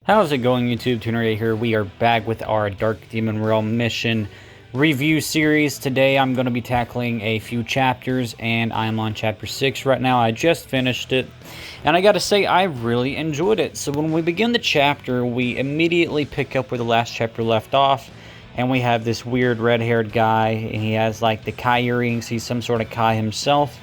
How's it going, YouTube? Tuner8 here. We are back with our Dark Demon Realm mission review series. Today I'm going to be tackling a few chapters, and I'm on chapter 6 right now. I just finished it, and I gotta say, I really enjoyed it. So when we begin the chapter, we immediately pick up where the last chapter left off, and we have this weird red-haired guy, and he has like the Kai earrings. He's some sort of Kai himself,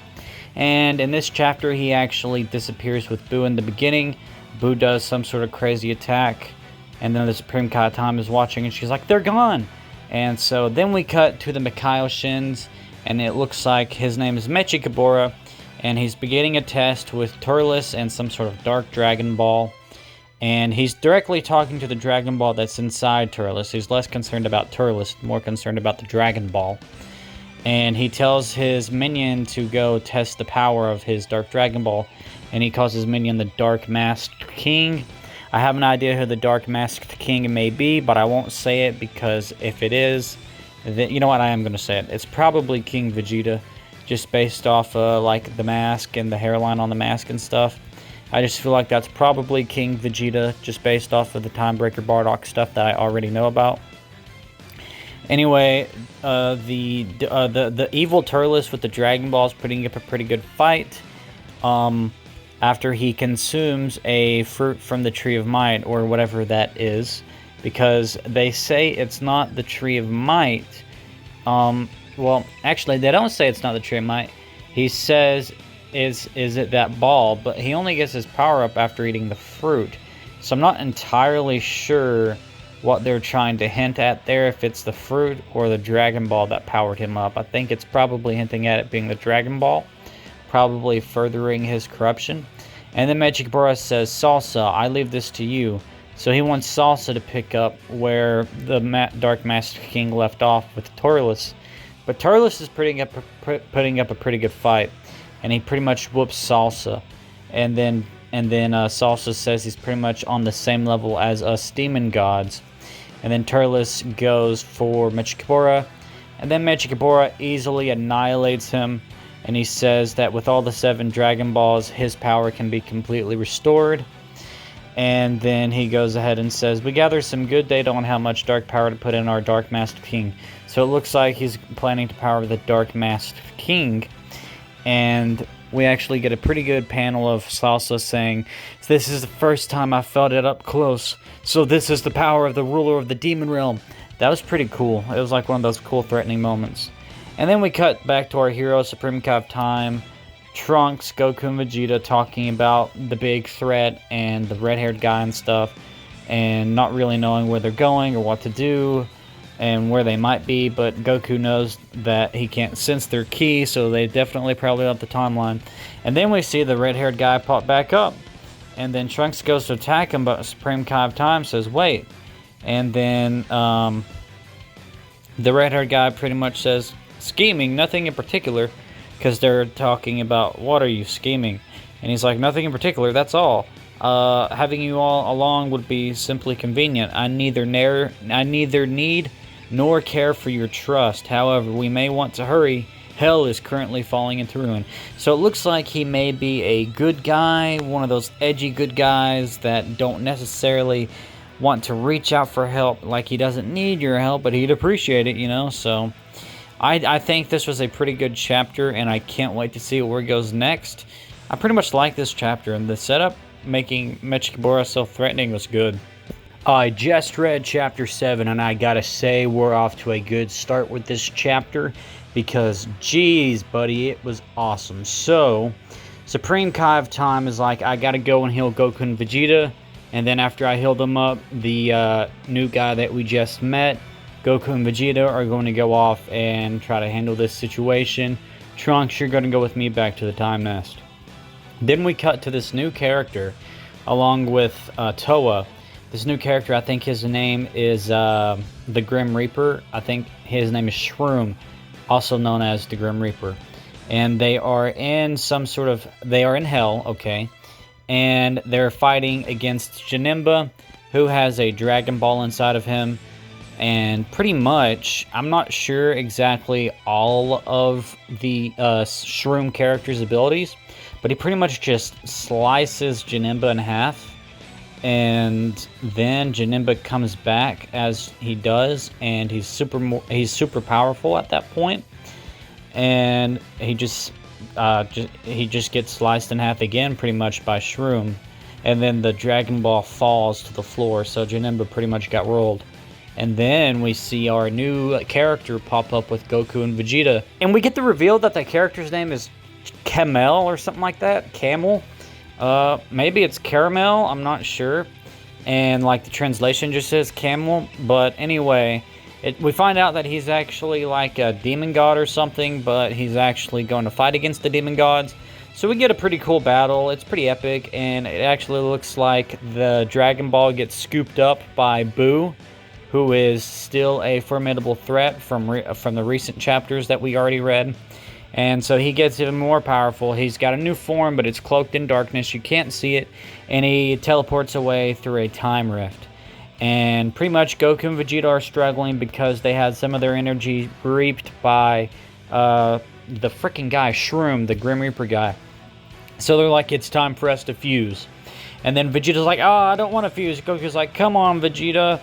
and in this chapter he actually disappears with Boo in the beginning. Boo does some sort of crazy attack, and then the Supreme Kai Time is watching, and she's like, they're gone! And so then we cut to the Mikhail Shins, and it looks like his name is Mechikabura, and he's beginning a test with Turles and some sort of dark Dragon Ball. And he's directly talking to the Dragon Ball that's inside Turles. He's less concerned about Turles, more concerned about the Dragon Ball. And he tells his minion to go test the power of his Dark Dragon Ball, and he calls his minion the Dark Masked King. I have an idea who the Dark Masked King may be, but I won't say it because if it is, then, you know what, I am going to say it. It's probably King Vegeta, just based off like the mask and the hairline on the mask and stuff. I just feel like that's probably King Vegeta, just based off of the Timebreaker Bardock stuff that I already know about. Anyway, the evil Turles with the Dragon Ball is putting up a pretty good fight. After he consumes a fruit from the Tree of Might, or whatever that is, because they say it's not the Tree of Might. Well, actually, they don't say it's not the Tree of Might. He says, is it that ball? But he only gets his power up after eating the fruit. So I'm not entirely sure what they're trying to hint at there, if it's the fruit or the Dragon Ball that powered him up. I think it's probably hinting at it being the Dragon Ball, probably furthering his corruption. And then Mechikabura says, Salsa, I leave this to you. So he wants Salsa to pick up where the Dark Master King left off with Turles. But Turles is putting up a pretty good fight, and he pretty much whoops Salsa. And then Salsa says he's pretty much on the same level as us demon gods. And then Turles goes for Mechikabura, and then Mechikabura easily annihilates him. And he says that with all the 7 Dragon Balls, his power can be completely restored. And then he goes ahead and says, we gather some good data on how much dark power to put in our Dark Masked King. So it looks like he's planning to power the Dark Masked King. And we actually get a pretty good panel of Salsa saying, this is the first time I felt it up close. So this is the power of the ruler of the Demon Realm. That was pretty cool. It was like one of those cool threatening moments. And then we cut back to our hero, Supreme Kai of Time, Trunks, Goku, and Vegeta talking about the big threat and the red-haired guy and stuff, and not really knowing where they're going or what to do and where they might be, but Goku knows that he can't sense their ki, so they definitely probably left the timeline. And then we see the red-haired guy pop back up, and then Trunks goes to attack him, but Supreme Kai of Time says, wait. And then the red-haired guy pretty much says, scheming, nothing in particular, because they're talking about, what are you scheming? And he's like, nothing in particular, that's all. Having you all along would be simply convenient. I neither need nor care for your trust. However, we may want to hurry. Hell is currently falling into ruin. So it looks like he may be a good guy, one of those edgy good guys that don't necessarily want to reach out for help. Like, he doesn't need your help, but he'd appreciate it, you know, so I think this was a pretty good chapter, and I can't wait to see where it goes next. I pretty much like this chapter, and the setup making Mechikabura so threatening was good. I just read chapter 7, and I gotta say we're off to a good start with this chapter, because geez, buddy, it was awesome. So, Supreme Kai of Time is like, I gotta go and heal Goku and Vegeta, and then after I heal them up, the new guy that we just met, Goku and Vegeta, are going to go off and try to handle this situation. Trunks, you're going to go with me back to the Time Nest. Then we cut to this new character, along with Towa. This new character, I think his name is the Grim Reaper. I think his name is Shroom, also known as the Grim Reaper. And they are in they are in hell, okay. And they're fighting against Janemba, who has a Dragon Ball inside of him. And pretty much, I'm not sure exactly all of the Shroom character's abilities, but he pretty much just slices Janemba in half And then Janemba comes back as he does, and he's super powerful at that point. And he just gets sliced in half again, pretty much by Shroom. And then the Dragon Ball falls to the floor, so Janemba pretty much got rolled. And then we see our new character pop up with Goku and Vegeta. And we get the reveal that the character's name is Kamel or something like that. Camel. Maybe it's Caramel. I'm not sure. And like the translation just says Camel. But anyway, we find out that he's actually like a demon god or something. But he's actually going to fight against the demon gods. So we get a pretty cool battle. It's pretty epic. And it actually looks like the Dragon Ball gets scooped up by Boo, who is still a formidable threat from the recent chapters that we already read. And so he gets even more powerful. He's got a new form, but it's cloaked in darkness. You can't see it. And he teleports away through a time rift. And pretty much Goku and Vegeta are struggling because they had some of their energy reaped by the freaking guy, Shroom, the Grim Reaper guy. So they're like, it's time for us to fuse. And then Vegeta's like, oh, I don't want to fuse. Goku's like, come on, Vegeta.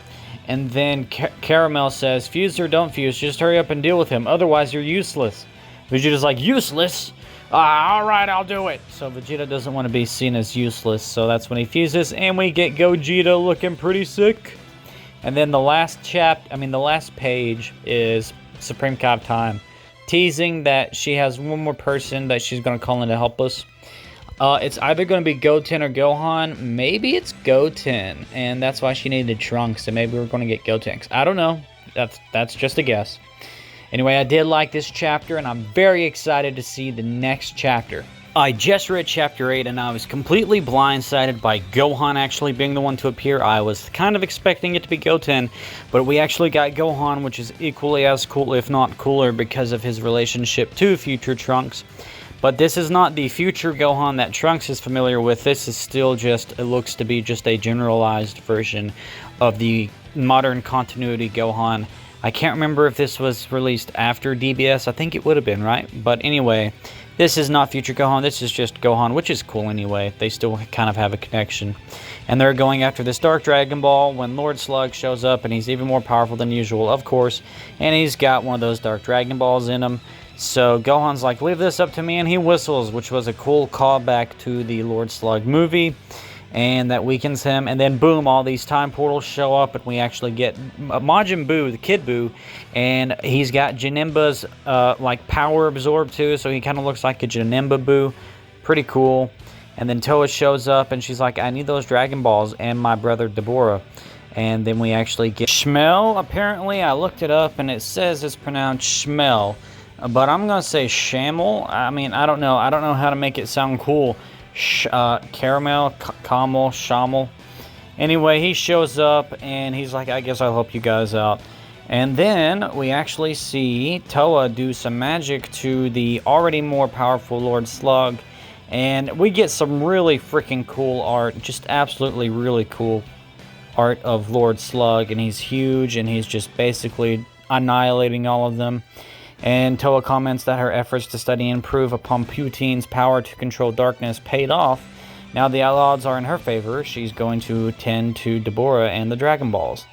And then Caramel says, fuse or don't fuse, just hurry up and deal with him, otherwise you're useless. Vegeta's like, useless? Alright, I'll do it. So Vegeta doesn't want to be seen as useless, so that's when he fuses, and we get Gogeta looking pretty sick. And then the last page is Supreme Kai of Time, teasing that she has one more person that she's going to call in to help us. It's either going to be Goten or Gohan. Maybe it's Goten, and that's why she needed Trunks, and maybe we're going to get Goten. I don't know. That's just a guess. Anyway, I did like this chapter, and I'm very excited to see the next chapter. I just read Chapter 8, and I was completely blindsided by Gohan actually being the one to appear. I was kind of expecting it to be Goten, but we actually got Gohan, which is equally as cool, if not cooler, because of his relationship to future Trunks. But this is not the future Gohan that Trunks is familiar with. This is still just, it looks to be just a generalized version of the modern continuity Gohan. I can't remember if this was released after DBS. I think it would have been, right? But anyway, this is not future Gohan. This is just Gohan, which is cool anyway. They still kind of have a connection. And they're going after this Dark Dragon Ball when Lord Slug shows up, and he's even more powerful than usual, of course. And he's got one of those Dark Dragon Balls in him. So Gohan's like, leave this up to me, and he whistles, which was a cool callback to the Lord Slug movie, and that weakens him. And then boom, all these time portals show up, and we actually get Majin Buu, the Kid Buu, and he's got Janemba's like power absorbed too, so he kind of looks like a Janemba Buu. Pretty cool. And then Toa shows up, and she's like, I need those Dragon Balls and my brother Deborah. And then we actually get Shmel. Apparently, I looked it up, and it says it's pronounced Shmel. But I'm going to say Shamel. I mean, I don't know. I don't know how to make it sound cool. Caramel, Camel, Shamel. Anyway, he shows up, and he's like, I guess I'll help you guys out. And then we actually see Toa do some magic to the already more powerful Lord Slug. And we get some really freaking cool art. Just absolutely really cool art of Lord Slug. And he's huge, and he's just basically annihilating all of them. And Toa comments that her efforts to study and improve upon Putine's power to control darkness paid off. Now the odds are in her favor. She's going to tend to Deborah and the Dragon Balls.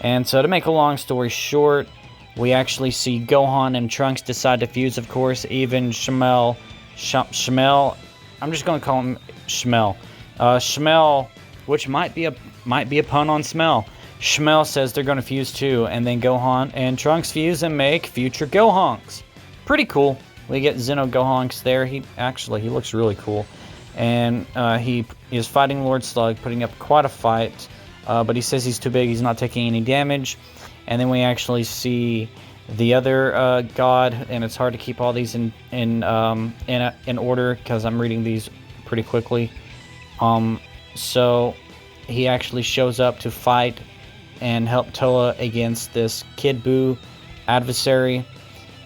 And so to make a long story short, we actually see Gohan and Trunks decide to fuse, of course. Even Shmel, I'm just going to call him Shmel. Shmel, which might be a pun on smell. Shmel says they're going to fuse too, and then Gohan and Trunks fuse and make future Gohanks. Pretty cool. We get Xeno Gohanks there. He looks really cool. And he is fighting Lord Slug, putting up quite a fight. But he says he's too big, he's not taking any damage. And then we actually see the other god, and it's hard to keep all these in order because I'm reading these pretty quickly. So he actually shows up to fight and help Toa against this Kid Buu adversary.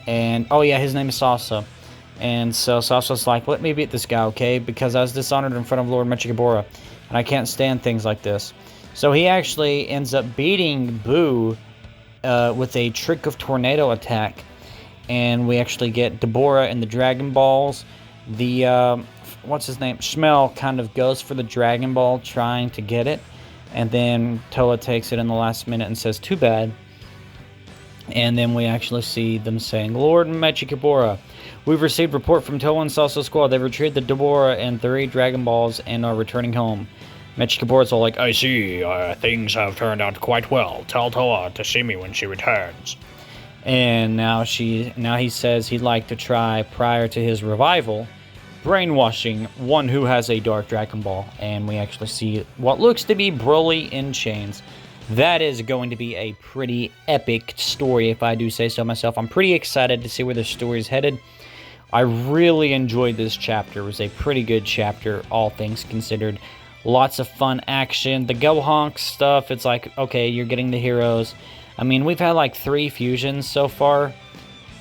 And, oh yeah, his name is Sasa. And so Sasa's like, let me beat this guy, okay? Because I was dishonored in front of Lord Mechikabura, and I can't stand things like this. So he actually ends up beating Buu with a Trick of Tornado attack. And we actually get Deborah and the Dragon Balls. The, what's his name? Shmel kind of goes for the Dragon Ball, trying to get it. And then Toa takes it in the last minute and says, too bad. And then we actually see them saying, Lord Mechikabura, we've received report from Toa and Salsa Squad. They've retrieved the Dabura and 3 Dragon Balls and are returning home. Mechikabura's all like, I see, things have turned out quite well. Tell Toa to see me when she returns. And now he says he'd like to try, prior to his revival, brainwashing one who has a Dark Dragon Ball. And we actually see what looks to be Broly in chains. That is going to be a pretty epic story, if I do say so myself. I'm pretty excited to see where the story is headed. I really enjoyed this chapter. It was a pretty good chapter, all things considered. Lots of fun action. The Gohan stuff, it's like, okay, you're getting the heroes. I mean, we've had like 3 fusions so far.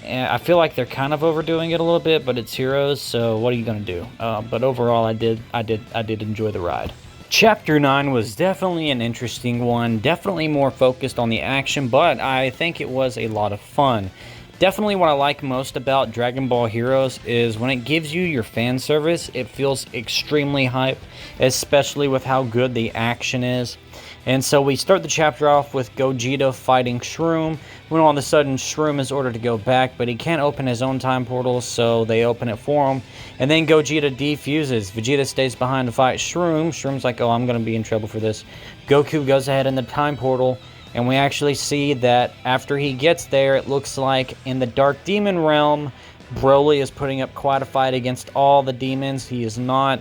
And I feel like they're kind of overdoing it a little bit, but it's heroes, so what are you going to do? But overall, I did enjoy the ride. Chapter 9 was definitely an interesting one, definitely more focused on the action, but I think it was a lot of fun. Definitely what I like most about Dragon Ball Heroes is when it gives you your fan service, it feels extremely hype, especially with how good the action is. And so we start the chapter off with Gogeta fighting Shroom, when all of a sudden Shroom is ordered to go back, but he can't open his own time portal, so they open it for him. And then Gogeta defuses. Vegeta stays behind to fight Shroom. Shroom's like, oh, I'm going to be in trouble for this. Goku goes ahead in the time portal, and we actually see that after he gets there, it looks like in the Dark Demon realm, Broly is putting up quite a fight against all the demons. He is not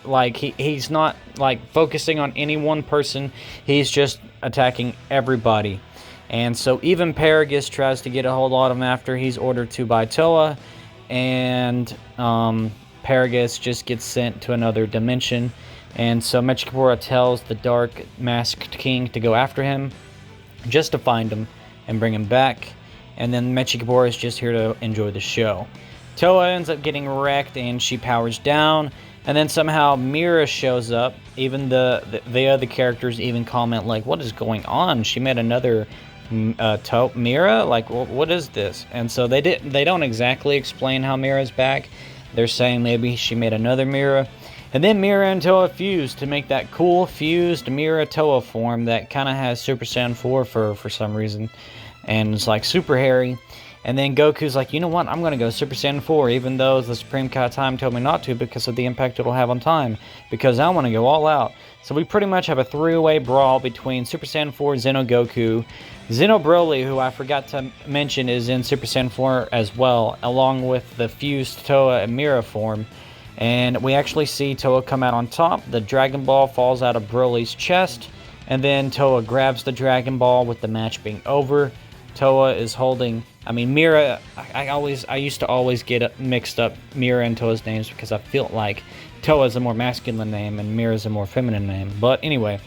like he's not like focusing on any one person. He's just attacking everybody. And so even Paragus tries to get a hold of him after he's ordered to by Toa, and Paragus just gets sent to another dimension. And so Mechikabura tells the Dark Masked King to go after him, just to find him and bring him back. And then Mechikabura is just here to enjoy the show. Toa ends up getting wrecked and she powers down. And then somehow Mira shows up. Even the other characters even comment like, what is going on? She met another Mira? Like, what is this? And so they don't exactly explain how Mira's back. They're saying maybe she made another Mira. And then Mira and Toa fuse to make that cool fused Mira-Toa form that kind of has Super Saiyan 4 for some reason. And it's like super hairy. And then Goku's like, you know what, I'm going to go Super Saiyan 4, even though the Supreme Kai Time told me not to because of the impact it'll have on time. Because I want to go all out. So we pretty much have a 3-way brawl between Super Saiyan 4, Xeno Goku, Xeno Broly, who I forgot to mention is in Super Saiyan 4 as well, along with the fused Toa and Mira form. And we actually see Toa come out on top. The Dragon Ball falls out of Broly's chest. And then Toa grabs the Dragon Ball with the match being over. Toa is holding... I mean, Mira... I used to always get mixed up Mira and Toa's names because I feel like Toa is a more masculine name and Mira is a more feminine name. But anyway,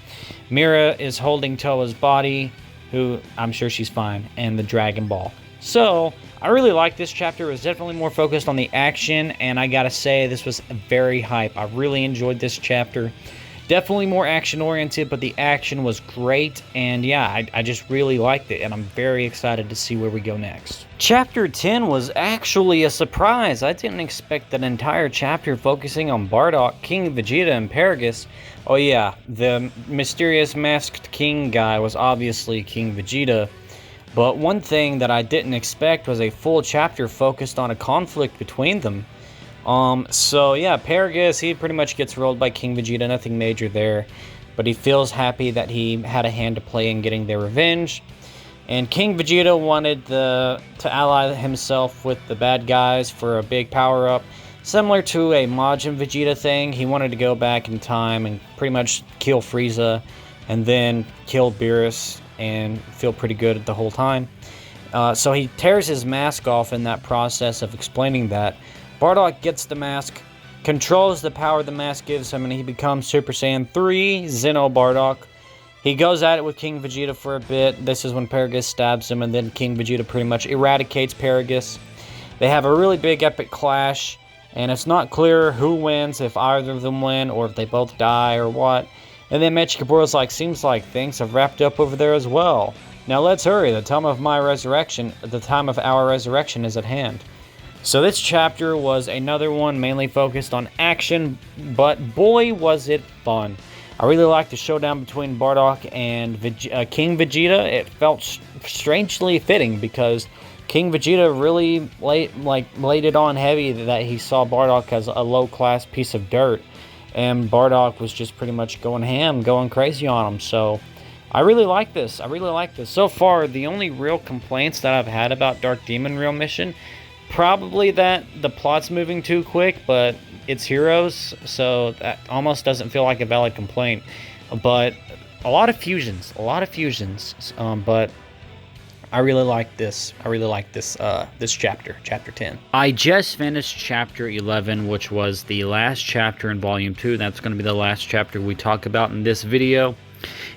Mira is holding Toa's body, who I'm sure she's fine, and the Dragon Ball. So... I really like this chapter. It was definitely more focused on the action, and I gotta say, this was very hype. I really enjoyed this chapter. Definitely more action-oriented, but the action was great, and yeah, I just really liked it, and I'm very excited to see where we go next. Chapter 10 was actually a surprise. I didn't expect an entire chapter focusing on Bardock, King Vegeta, and Paragus. Oh yeah, the mysterious masked king guy was obviously King Vegeta. But one thing that I didn't expect was a full chapter focused on a conflict between them. So yeah, Paragus, he pretty much gets rolled by King Vegeta, nothing major there. But he feels happy that he had a hand to play in getting their revenge. And King Vegeta wanted to ally himself with the bad guys for a big power-up. Similar to a Majin Vegeta thing, he wanted to go back in time and pretty much kill Frieza. And then kill Beerus and feel pretty good the whole time. So he tears his mask off in that process of explaining that. Bardock gets the mask, controls the power the mask gives him, and he becomes Super Saiyan 3, Xeno Bardock. He goes at it with King Vegeta for a bit. This is when Paragus stabs him, and then King Vegeta pretty much eradicates Paragus. They have a really big epic clash, and it's not clear who wins, if either of them win, or if they both die, or what. And then Mechikabura's like, seems like things have wrapped up over there as well. Now let's hurry, the time of our resurrection is at hand. So this chapter was another one mainly focused on action, but boy was it fun. I really liked the showdown between Bardock and King Vegeta. It felt strangely fitting because King Vegeta really laid it on heavy that he saw Bardock as a low-class piece of dirt, and Bardock was just pretty much going ham, going crazy on him. So I really like this. I really like this. So far, the only real complaints that I've had about Dark Demon Realm mission, probably that the plot's moving too quick, but it's Heroes, so that almost doesn't feel like a valid complaint. But a lot of fusions, but I really like this. I really like this this chapter 10. I just finished chapter 11, which was the last chapter in volume 2. That's going to be the last chapter we talk about in this video.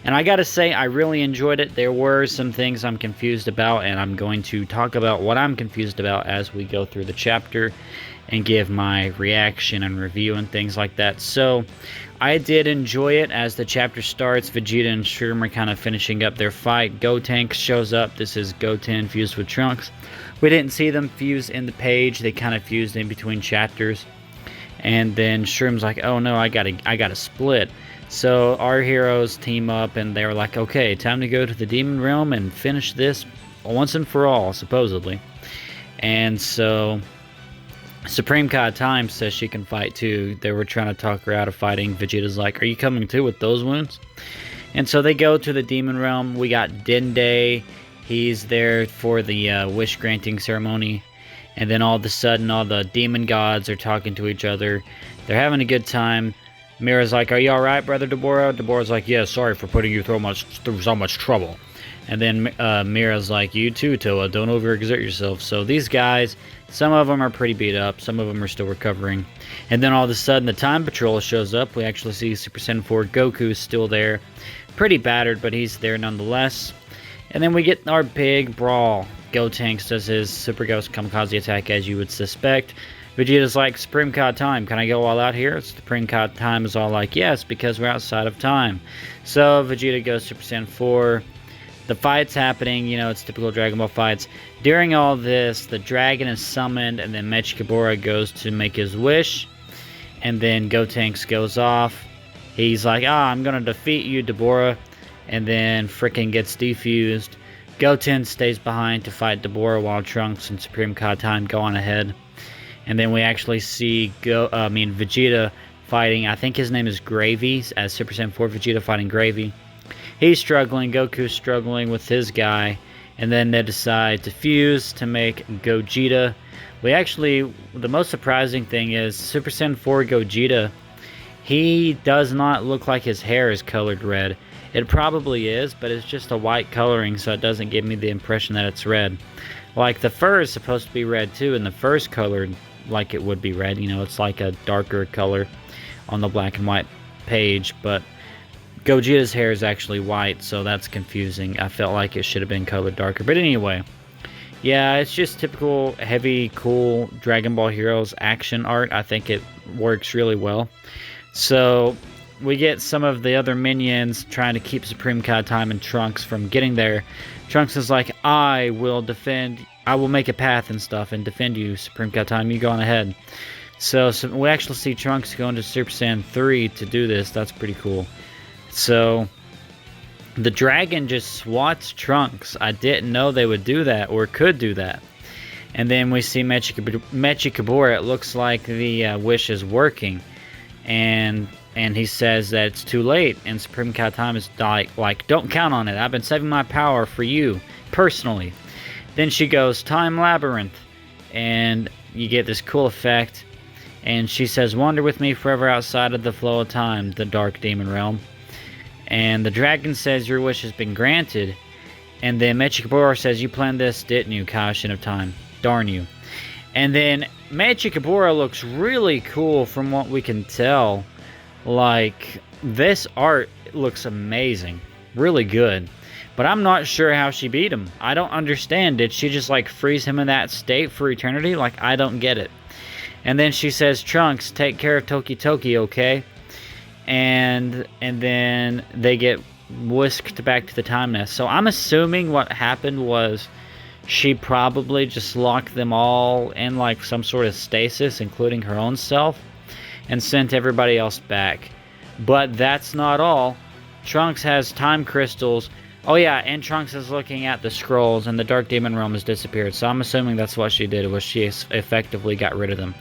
And I gotta say, I really enjoyed it. There were some things I'm confused about, and I'm going to talk about what I'm confused about as we go through the chapter and give my reaction and review and things like that. So I did enjoy it. As the chapter starts, Vegeta and Shroom are kind of finishing up their fight. Gotenks shows up. This is Goten fused with Trunks. We didn't see them fuse in the page. They kind of fused in between chapters. And then Shroom's like, oh no, I gotta split. So our heroes team up, and they're like, okay, time to go to the Demon Realm and finish this once and for all, supposedly. And so Supreme Kai Time says she can fight too. They were trying to talk her out of fighting. Vegeta's like, are you coming too with those wounds? And so they go to the Demon Realm. We got Dende. He's there for the wish granting ceremony. And then all of a sudden, all the demon gods are talking to each other. They're having a good time. Mira's like, are you alright, Brother Dabura? Dabura's like, yeah, sorry for putting you through so much trouble. And then Mira's like, you too, Toa, don't overexert yourself. So these guys, some of them are pretty beat up, some of them are still recovering. And then all of a sudden, the Time Patrol shows up. We actually see Super Saiyan 4 Goku's still there. Pretty battered, but he's there nonetheless. And then we get our big brawl. Gotenks does his Super Ghost Kamikaze attack, as you would suspect. Vegeta's like, Supreme Kai Time, can I go all out here? Supreme Kai Time is all like, yes, because we're outside of time. So Vegeta goes Super Saiyan 4. The fight's happening, you know, it's typical Dragon Ball fights. During all this, the dragon is summoned, and then Mechikabura goes to make his wish. And then Gotenks goes off. He's like, I'm gonna defeat you, Dabura. And then frickin' gets defused. Goten stays behind to fight Dabura while Trunks and Supreme Kai Time go on ahead. And then we actually see Vegeta fighting, I think his name is Gravy, as Super Saiyan 4 Vegeta fighting Gravy. He's struggling, Goku's struggling with his guy, and then they decide to fuse to make Gogeta. The most surprising thing is Super Saiyan 4 Gogeta, he does not look like his hair is colored red. It probably is, but it's just a white coloring, so it doesn't give me the impression that it's red. Like, the fur is supposed to be red too, and the fur's colored like it would be red. You know, it's like a darker color on the black and white page, but Gogeta's hair is actually white, so that's confusing. I felt like it should have been colored darker. But anyway, yeah, it's just typical heavy, cool Dragon Ball Heroes action art. I think it works really well. So we get some of the other minions trying to keep Supreme Kai Time and Trunks from getting there. Trunks is like, I will make a path and stuff and defend you, Supreme Kai Time, you go on ahead. So we actually see Trunks going to Super Saiyan 3 to do this. That's pretty cool. So the dragon just swats Trunks. I didn't know they would do that or could do that. And then we see Mechikabura. It looks like the wish is working. And he says that it's too late. And Supreme Kai Time is like, don't count on it. I've been saving my power for you, personally. Then she goes, Time Labyrinth. And you get this cool effect. And she says, wander with me forever outside of the flow of time, the Dark Demon Realm. And the dragon says, your wish has been granted. And then Mechikabura says, you planned this, didn't you, Kaishin of Time? Darn you. And then Mechikabura looks really cool from what we can tell. Like, this art looks amazing. Really good. But I'm not sure how she beat him. I don't understand. Did she just, like, freeze him in that state for eternity? Like, I don't get it. And then she says, Trunks, take care of Toki Toki, okay? And then they get whisked back to the time nest. So I'm assuming what happened was she probably just locked them all in like some sort of stasis, including her own self, and sent everybody else back. But that's not all. Trunks has time crystals. Oh yeah, and Trunks is looking at the scrolls, and the Dark Demon Realm has disappeared. So I'm assuming that's what she did, was she effectively got rid of them.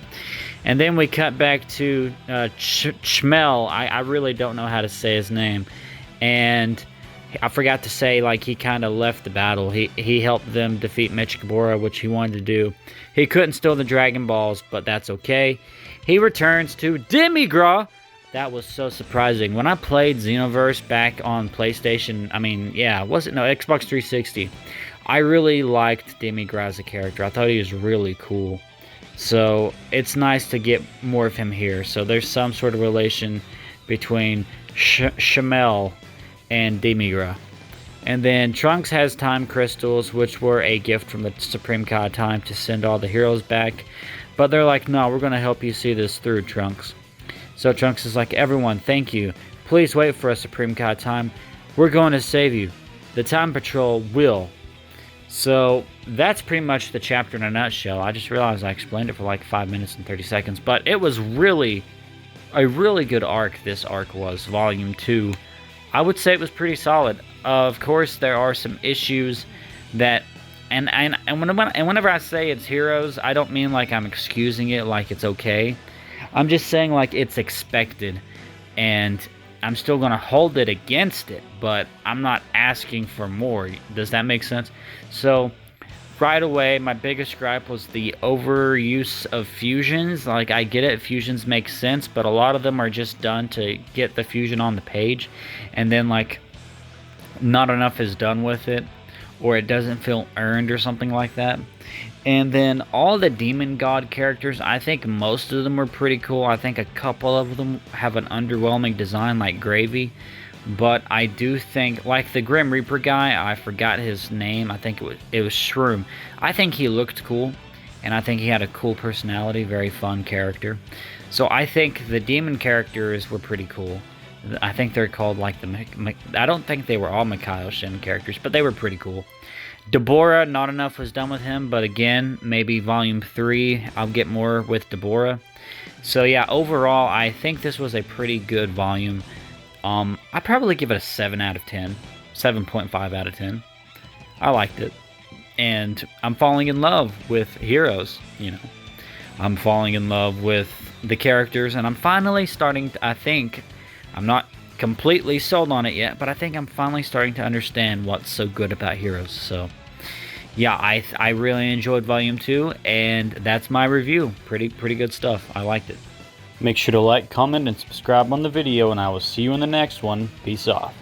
And then we cut back to Chmel. I really don't know how to say his name. And I forgot to say, like, he kind of left the battle. He helped them defeat Mechikabura, which he wanted to do. He couldn't steal the Dragon Balls, but that's okay. He returns to Demigra. That was so surprising. When I played Xenoverse back on PlayStation, Xbox 360, I really liked Demigra as a character. I thought he was really cool. So it's nice to get more of him here. So there's some sort of relation between Chmel and Demigra. And then Trunks has time crystals, which were a gift from the Supreme Kai of Time to send all the heroes back. But they're like, no, we're going to help you see this through, Trunks. So Trunks is like, everyone, thank you. Please wait for us, Supreme Kai of Time. We're going to save you. The Time Patrol will. So that's pretty much the chapter in a nutshell. I just realized I explained it for like 5 minutes and 30 seconds. But it was really a really good arc, this arc was, Volume 2. I would say it was pretty solid. Of course, there are some issues that... And whenever I say it's heroes, I don't mean like I'm excusing it like it's okay. I'm just saying like it's expected. And I'm still going to hold it against it, but I'm not asking for more. Does that make sense? So, right away, my biggest gripe was the overuse of fusions. Like, I get it, fusions make sense, but a lot of them are just done to get the fusion on the page, and then, like, not enough is done with it, or it doesn't feel earned or something like that. And then all the Demon God characters, I think most of them were pretty cool. I think a couple of them have an underwhelming design like Gravy. But I do think, like the Grim Reaper guy, I forgot his name. I think it was Shroom. I think he looked cool. And I think he had a cool personality, very fun character. So I think the demon characters were pretty cool. I think they're called like I don't think they were all Mikhail Shin characters, but they were pretty cool. Deborah, not enough was done with him, but again, maybe Volume 3, I'll get more with Deborah. So yeah, overall, I think this was a pretty good volume. I'd probably give it a 7 out of 10. 7.5 out of 10. I liked it. And I'm falling in love with heroes, you know. I'm falling in love with the characters, and I'm finally starting to, I think, I'm not completely sold on it yet, but I think I'm finally starting to understand what's so good about heroes. So, yeah, I really enjoyed Volume 2, and that's my review. Pretty good stuff. I liked it. Make sure to like, comment, and subscribe on the video, and I will see you in the next one. Peace off.